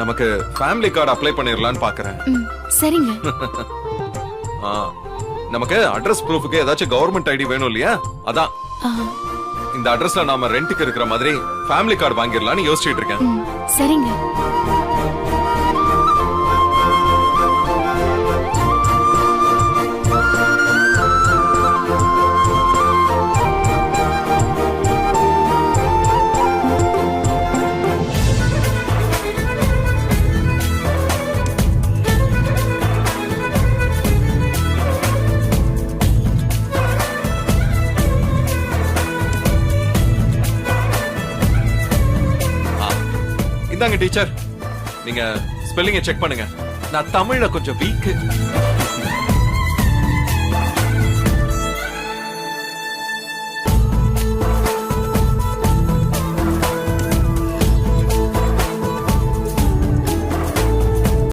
நமக்கு family card apply பண்ணிரலாம்னு பாக்குறேன். சரிங்க. நமக்கு அட்ரஸ் ப்ரூஃப்க்கு ஏதாச்சும் கவர்மெண்ட் ஐடி வேணும் இல்லையா? அதான் இந்த அட்ரஸ்ல நாம ரெண்டுக்கு இருக்கிற மாதிரி ஃபேமிலி கார்டு வாங்கிடலாம்னு யோசிச்சுட்டு இருக்கேன். சரிங்க. இந்தாங்க டீச்சர், நீங்க ஸ்பெல்லிங்க செக் பண்ணுங்க. நான் தமிழ்ல கொஞ்சம் வீக்.